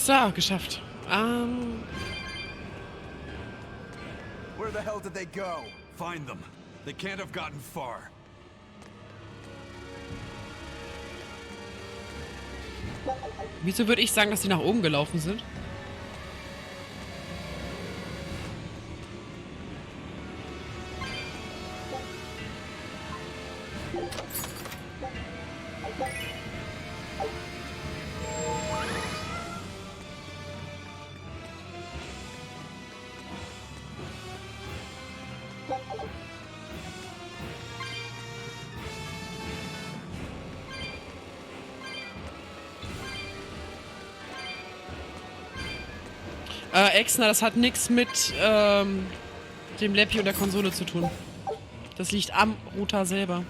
So, geschafft. Where the hell did they go? Find them. They can't have gotten far. Wieso würde ich sagen, dass die nach oben gelaufen sind? Exner, das hat nichts mit dem Läppi und der Konsole zu tun. Das liegt am Router selber.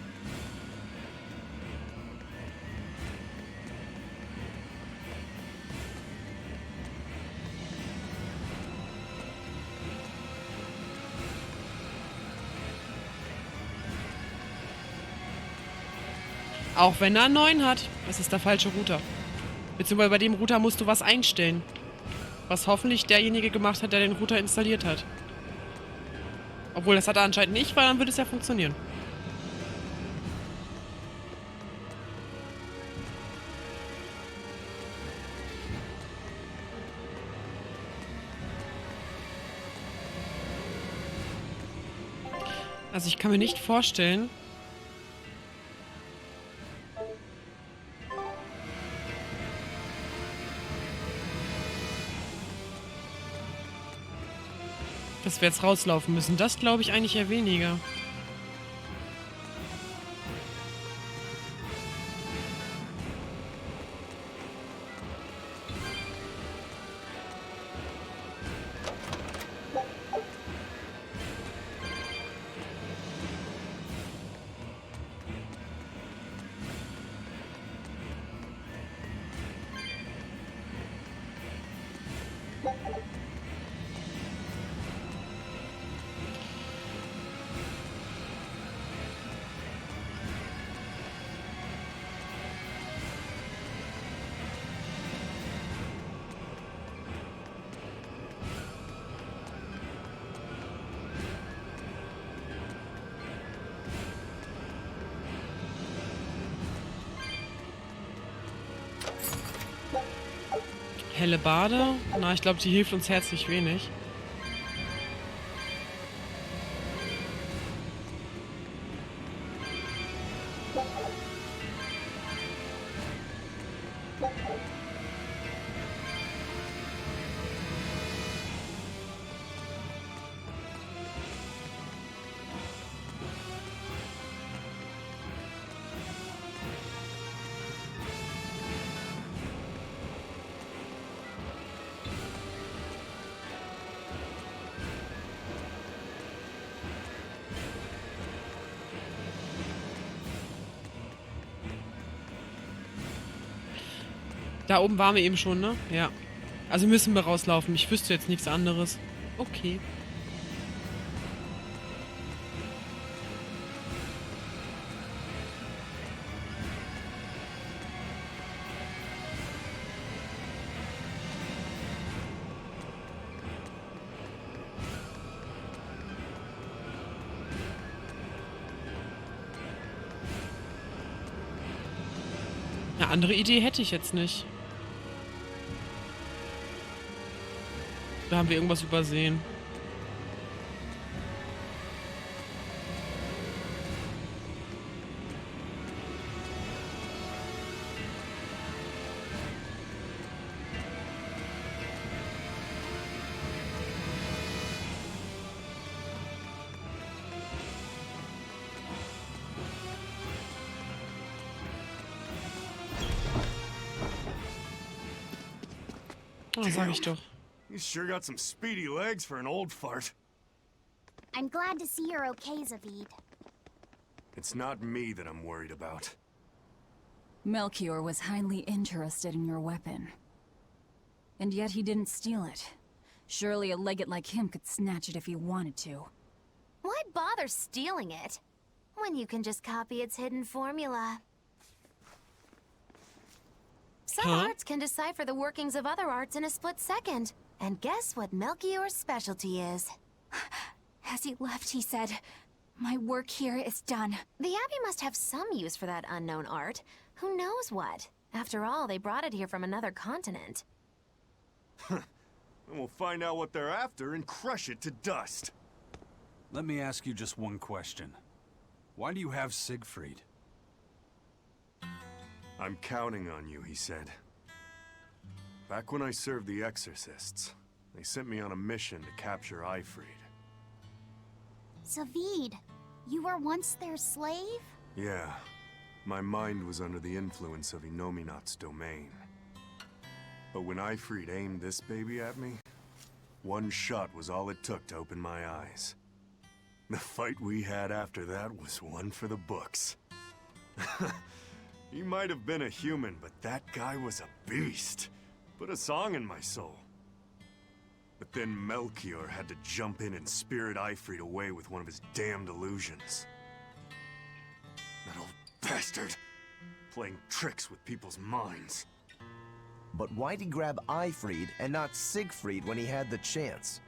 Auch wenn er einen neuen hat. Das ist der falsche Router. Beziehungsweise bei dem Router musst du was einstellen. Was hoffentlich derjenige gemacht hat, der den Router installiert hat. Obwohl, das hat er anscheinend nicht, weil dann würde es ja funktionieren. Also ich kann mir nicht vorstellen, dass wir jetzt rauslaufen müssen. Das glaube ich eigentlich eher weniger. Helle Bade? Na, ich glaube, die hilft uns herzlich wenig. Da oben waren wir eben schon, ne? Ja. Also müssen wir rauslaufen. Ich wüsste jetzt nichts anderes. Okay. Eine andere Idee hätte ich jetzt nicht. Da haben wir irgendwas übersehen. Oh, sag ich doch. You sure got some speedy legs for an old fart. I'm glad to see you're okay, Zavid. It's not me that I'm worried about. Melchior was highly interested in your weapon. And yet he didn't steal it. Surely a legate like him could snatch it if he wanted to. Why bother stealing it, when you can just copy its hidden formula? Some arts can decipher the workings of other arts in a split second. And guess what Melchior's specialty is? As he left, he said, "My work here is done." The Abbey must have some use for that unknown art. Who knows what? After all, they brought it here from another continent. And we'll find out what they're after and crush it to dust. Let me ask you just one question. Why do you have Siegfried? I'm counting on you, he said. Back when I served the Exorcists, they sent me on a mission to capture Aifred. Zavid, you were once their slave? Yeah, my mind was under the influence of Inominat's domain. But when Aifred aimed this baby at me, one shot was all it took to open my eyes. The fight we had after that was one for the books. He might have been a human, but that guy was a beast. Put a song in my soul. But then Melchior had to jump in and spirit Aifred away with one of his damned illusions. That old bastard, playing tricks with people's minds. But why'd he grab Aifred and not Siegfried when he had the chance?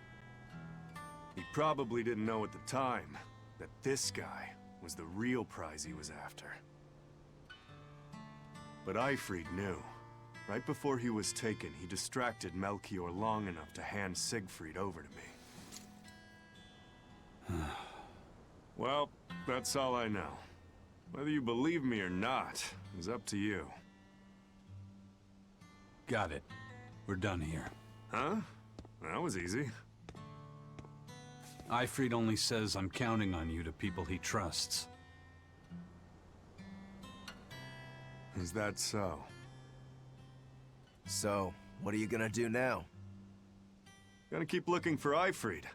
He probably didn't know at the time that this guy was the real prize he was after. But Aifred knew. Right before he was taken, he distracted Melchior long enough to hand Siegfried over to me. Well, that's all I know. Whether you believe me or not is up to you. Got it. We're done here. Huh? That was easy. Aifred only says I'm counting on you to people he trusts. Is that so? So, what are you gonna do now? Gotta keep looking for Aifred.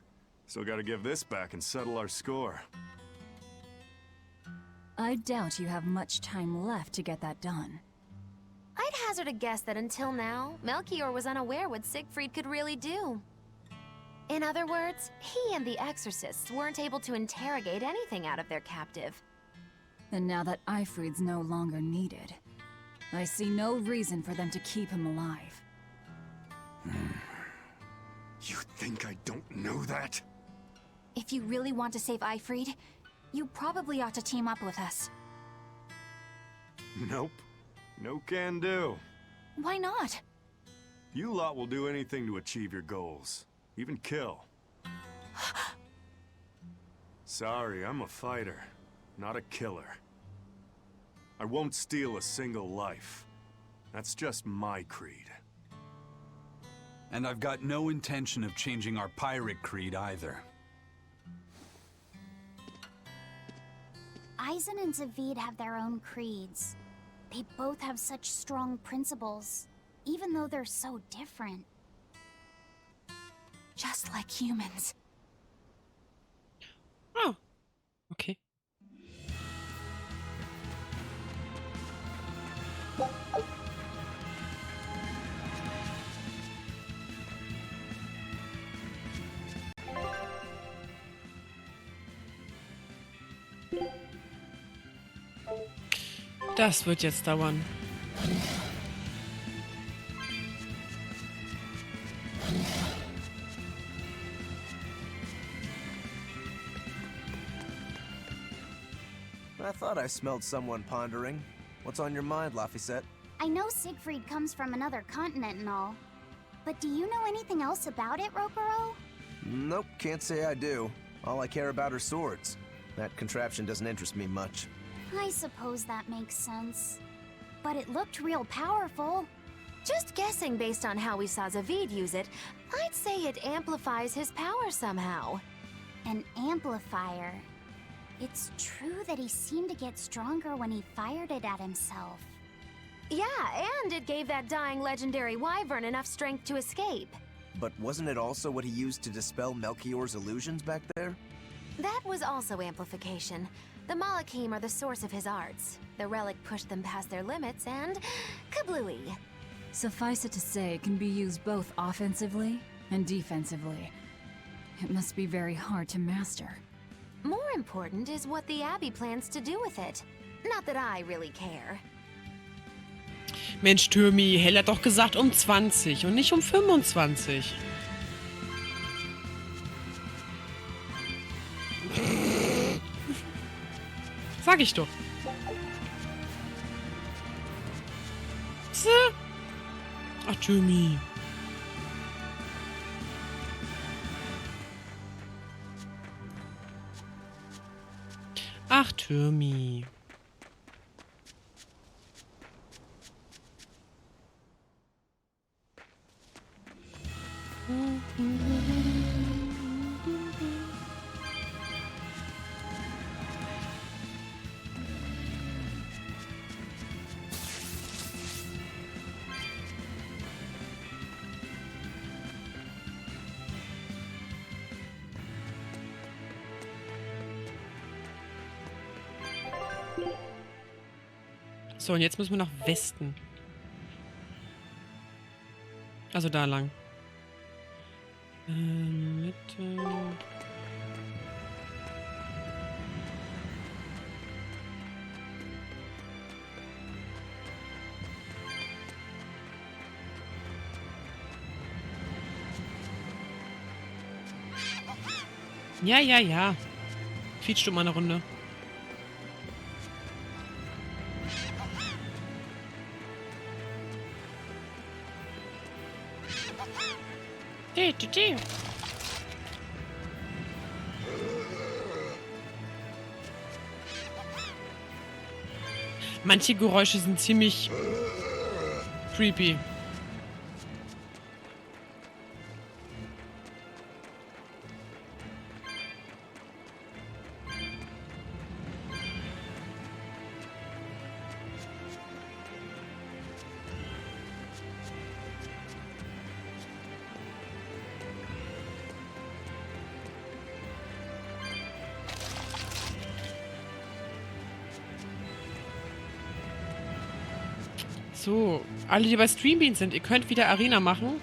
Still gotta give this back and settle our score. I doubt you have much time left to get that done. I'd hazard a guess that until now, Melchior was unaware what Siegfried could really do. In other words, he and the Exorcists weren't able to interrogate anything out of their captive. And now that Aifred's no longer needed, I see no reason for them to keep him alive. You think I don't know that? If you really want to save Aifred, you probably ought to team up with us. Nope. No can do. Why not? You lot will do anything to achieve your goals. Even kill. Sorry, I'm a fighter, not a killer. I won't steal a single life. That's just my creed. And I've got no intention of changing our pirate creed either. Eisen and Zavid have their own creeds. They both have such strong principles, even though they're so different. Just like humans. Oh, okay. Das wird jetzt dauern. I thought I smelled someone pondering. What's on your mind, Laphicet? I know Siegfried comes from another continent and all, but do you know anything else about it, Ropero? Nope, can't say I do. All I care about are swords. That contraption doesn't interest me much. I suppose that makes sense. But it looked real powerful. Just guessing based on how we saw Zavid use it, I'd say it amplifies his power somehow. An amplifier. It's true that he seemed to get stronger when he fired it at himself. Yeah, and it gave that dying legendary wyvern enough strength to escape. But wasn't it also what he used to dispel Melchior's illusions back there? That was also amplification. The Malachim are the source of his arts. The relic pushed them past their limits and... kablooey. Suffice it to say, it can be used both offensively and defensively. It must be very hard to master. More important is what the Abbey plans to do with it. Not that I really care. Mensch, Türmi, Hell hat doch gesagt um 20 und nicht um 25. Sag ich doch. Ach, Türmi. Ach, Türmi. So, und jetzt müssen wir nach Westen. Also da lang. Mitte. Ja, ja, ja. Quietscht um eine Runde. Manche Geräusche sind ziemlich creepy. So, alle, die bei Streambeans sind, ihr könnt wieder Arena machen.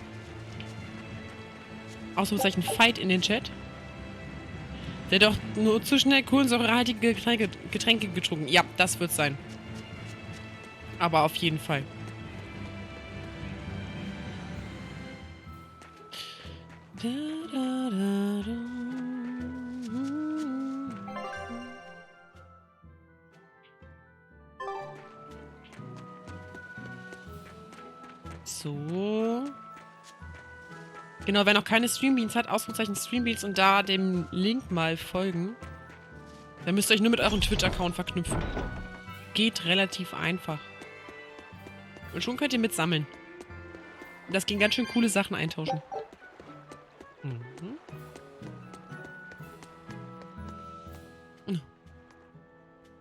Ausrufezeichen Fight in den Chat. Der hat doch nur zu schnell kohlensäurehaltige Getränke getrunken. Ja, das wird's sein. Aber auf jeden Fall. So. Genau, wer noch keine Streambeans hat, Ausrufezeichen Streambeans und da dem Link mal folgen. Dann müsst ihr euch nur mit eurem Twitch-Account verknüpfen. Geht relativ einfach. Und schon könnt ihr mitsammeln. Und das gehen ganz schön coole Sachen eintauschen. Mhm.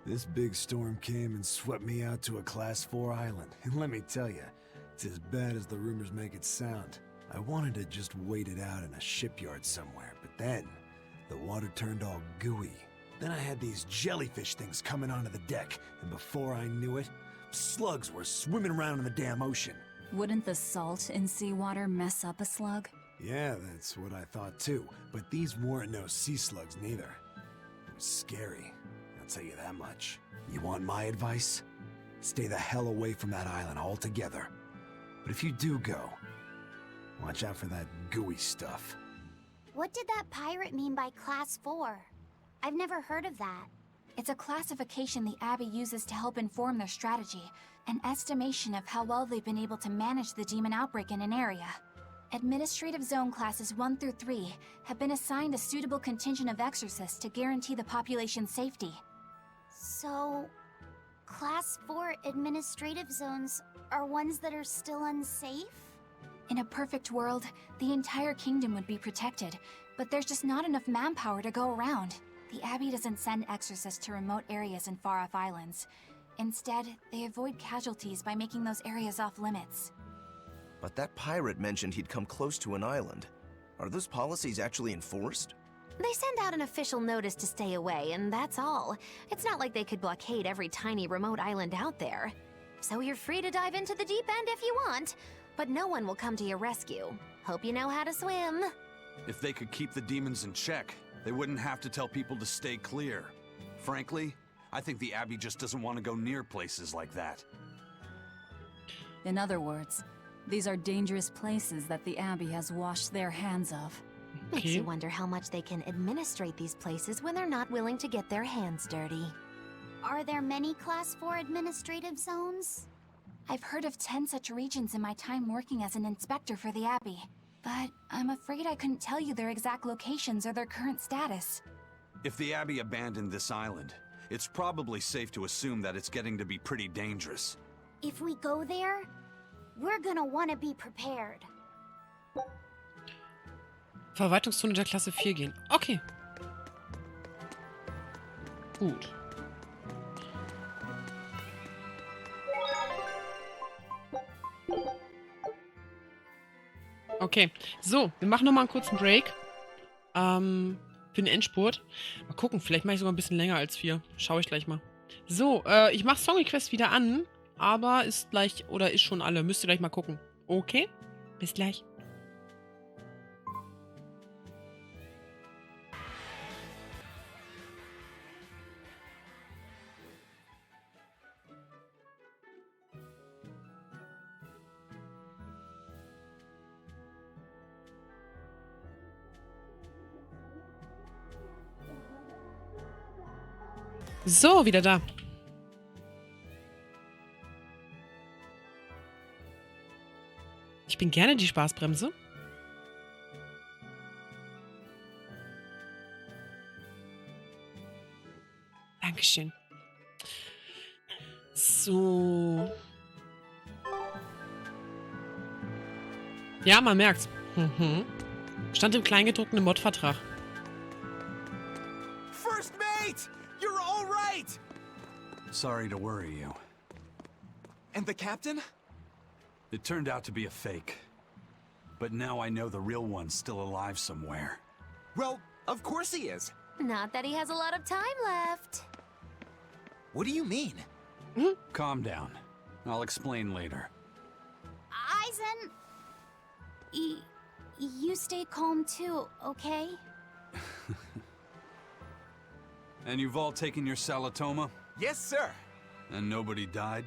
This big storm came and swept me out to a Class 4 island. And let me tell you, it's as bad as the rumors make it sound. I wanted to just wait it out in a shipyard somewhere, but then the water turned all gooey. Then I had these jellyfish things coming onto the deck, and before I knew it, slugs were swimming around in the damn ocean. Wouldn't the salt in seawater mess up a slug? Yeah, that's what I thought too, but these weren't no sea slugs neither. It was scary, I'll tell you that much. You want my advice? Stay the hell away from that island altogether. But if you do go, watch out for that gooey stuff. What did that pirate mean by Class 4? I've never heard of that. It's a classification the Abbey uses to help inform their strategy, an estimation of how well they've been able to manage the demon outbreak in an area. Administrative Zone Classes 1 through 3 have been assigned a suitable contingent of exorcists to guarantee the population's safety. So, Class 4 administrative zones are ones that are still unsafe? In a perfect world, the entire kingdom would be protected, but there's just not enough manpower to go around. The Abbey doesn't send exorcists to remote areas and far-off islands. Instead, they avoid casualties by making those areas off-limits. But that pirate mentioned he'd come close to an island. Are those policies actually enforced? They send out an official notice to stay away, and that's all. It's not like they could blockade every tiny remote island out there. So you're free to dive into the deep end if you want, but no one will come to your rescue. Hope you know how to swim. If they could keep the demons in check, they wouldn't have to tell people to stay clear. Frankly, I think the Abbey just doesn't want to go near places like that. In other words, these are dangerous places that the Abbey has washed their hands of. Makes Okay. you wonder how much they can administrate these places when they're not willing to get their hands dirty. Are there many Class 4 administrative zones? I've heard of 10 such regions in my time working as an inspector for the Abbey, but I'm afraid I couldn't tell you their exact locations or their current status. If the Abbey abandoned this island, it's probably safe to assume that it's getting to be pretty dangerous. If we go there, we're gonna want to be prepared. Verwaltungszone der Klasse 4 gehen. Okay. Gut. Okay. So, wir machen nochmal einen kurzen Break. Für den Endspurt. Mal gucken, vielleicht mache ich sogar ein bisschen länger als 4. Schaue ich gleich mal. So, ich mache Song Request wieder an, aber ist gleich, oder ist schon alle. Müsst ihr gleich mal gucken. Okay? Bis gleich. So, wieder da. Ich bin gerne die Spaßbremse. Dankeschön. So. Ja, man merkt's. Mhm. Stand im Kleingedruckten im Modvertrag. First mate! You're all right! Sorry to worry you. And the captain? It turned out to be a fake. But now I know the real one's still alive somewhere. Well, of course he is. Not that he has a lot of time left. What do you mean? Calm down. I'll explain later. Aizen... you stay calm too, okay? And you've all taken your Salatoma? Yes, sir. And nobody died?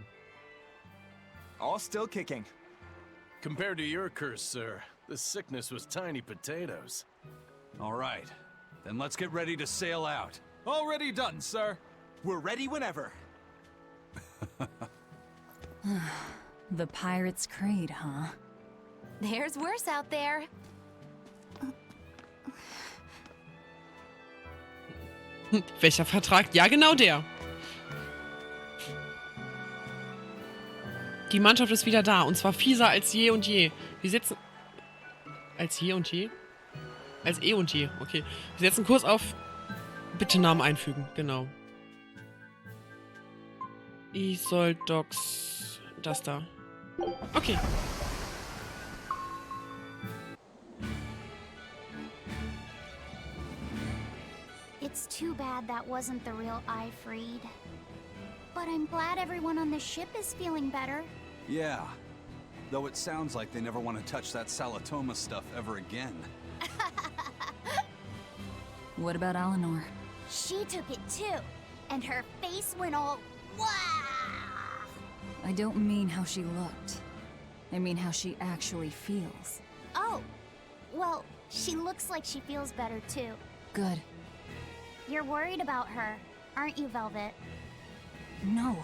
All still kicking. Compared to your curse, sir, this sickness was tiny potatoes. All right. Then let's get ready to sail out. Already done, sir. We're ready whenever. The Pirate's Creed, huh? There's worse out there. Welcher Vertrag? Ja, genau der. Die Mannschaft ist wieder da. Und zwar fieser als je und je. Wir setzen... Als je und je? Als eh und je. Okay. Wir setzen Kurs auf... Bitte Namen einfügen. Genau. Isoldox... Das da. Okay. It's too bad that wasn't the real Aifred. But I'm glad everyone on the ship is feeling better. Yeah. Though it sounds like they never want to touch that Salatoma stuff ever again. What about Eleanor? She took it too. And her face went all... Wow! I don't mean how she looked. I mean how she actually feels. Oh, well, she looks like she feels better too. Good. You're worried about her, aren't you, Velvet? No,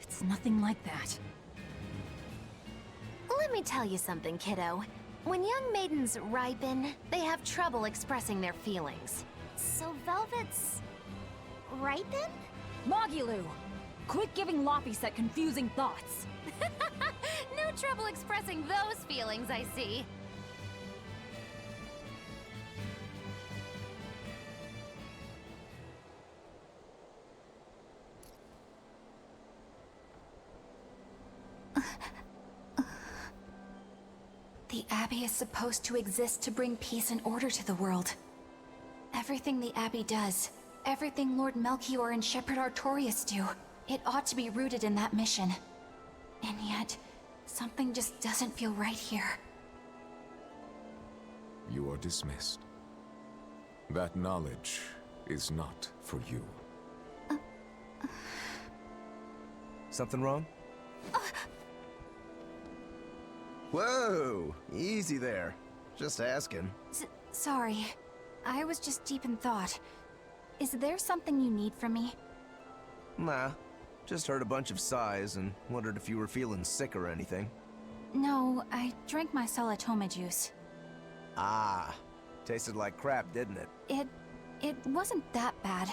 it's nothing like that. Let me tell you something, kiddo. When young maidens ripen, they have trouble expressing their feelings. So Velvet's... ripen? Mogilu! Quit giving Loppyset confusing thoughts. No trouble expressing those feelings, I see. The Abbey is supposed to exist to bring peace and order to the world. Everything the Abbey does, everything Lord Melchior and Shepherd Artorius do, it ought to be rooted in that mission. And yet, something just doesn't feel right here. You are dismissed. That knowledge is not for you. Something wrong? Whoa, easy there. Just asking. Sorry. I was just deep in thought. Is there something you need from me? Nah, just heard a bunch of sighs and wondered if you were feeling sick or anything. No, I drank my Salatoma juice. Ah, tasted like crap, didn't it? It wasn't that bad.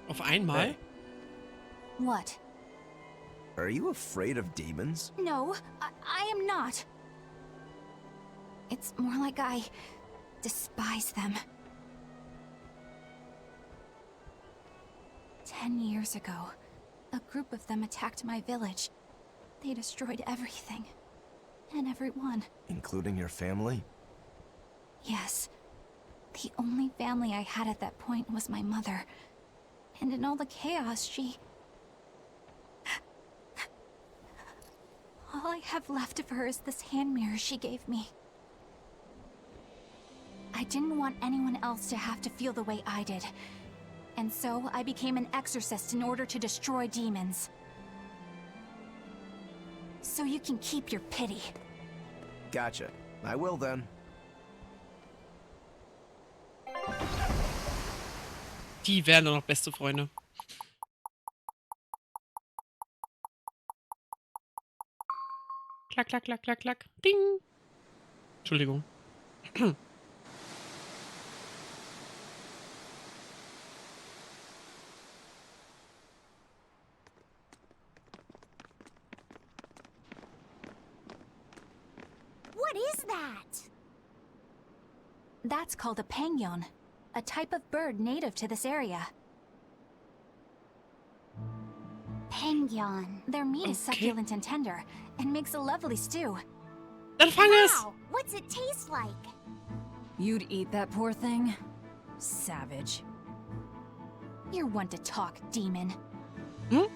Auf einmal? Hey. What? Are you afraid of demons? No, I am not. It's more like I despise them. 10 years ago, a group of them attacked my village. They destroyed everything. And everyone. Including your family? Yes. The only family I had at that point was my mother. And in all the chaos, she... All I have left of her is this hand mirror she gave me. I didn't want anyone else to have to feel the way I did. And so I became an exorcist in order to destroy demons. So you can keep your pity. Gotcha. I will then. Die wären doch noch beste Freunde. Klack, klack, klack, klack, klack. Ding. Entschuldigung. What is that? That's called a penguin, a type of bird native to this area. Penguin. Their meat is succulent and tender, and makes a lovely stew. Dann fang es! Wow, what's it taste like? You'd eat that poor thing? Savage. You're one to talk, demon. Hm?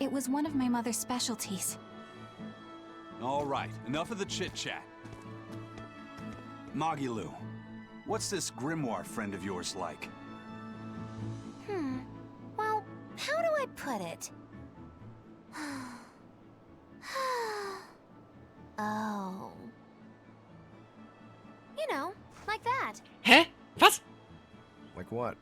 It was one of my mother's specialties. All right, enough of the chit-chat. Magilu, what's this grimoire friend of yours like? Well, how do I put it? Oh. You know, like that. Hä? Was? Like what?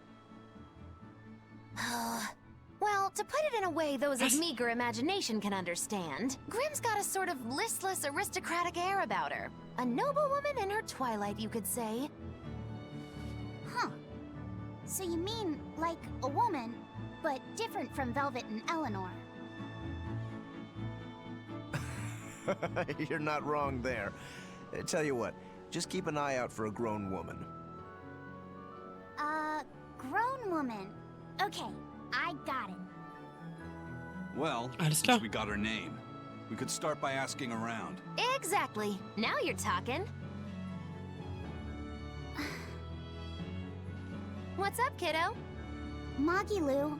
Well, to put it in a way those Was? of meager imagination can understand, Grimm's got a sort of listless, aristocratic air about her. A noblewoman in her twilight, you could say. Huh. So you mean like a woman, but different from Velvet and Eleanor. You're not wrong there. Tell you what, just keep an eye out for a grown woman. Grown woman. Okay, I got it. Well, Alles klar. since we got her name, we could start by asking around. Exactly. Now you're talking. What's up, kiddo? Magilu,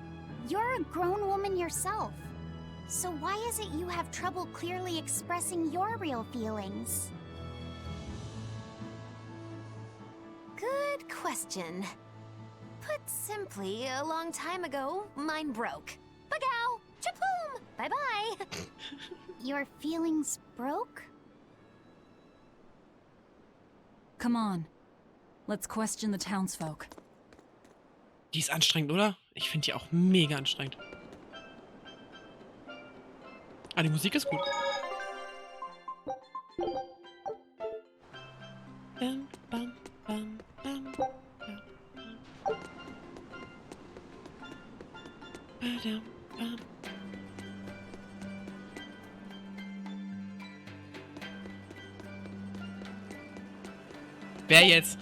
you're a grown woman yourself. So why is it you have trouble clearly expressing your real feelings? Good question. Put simply, a long time ago, mine broke. Bagow! Chapoom! Bye-bye! Your feelings broke? Come on. Let's question the townsfolk. Die ist anstrengend, oder? Ich finde die auch mega anstrengend. Ah, die Musik ist gut. Bam, bam, bam, bam, bam. Badam, bam. Wer jetzt?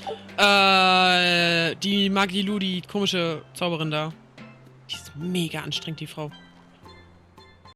Die Magilu, die komische Zauberin da. Die ist mega anstrengend, die Frau.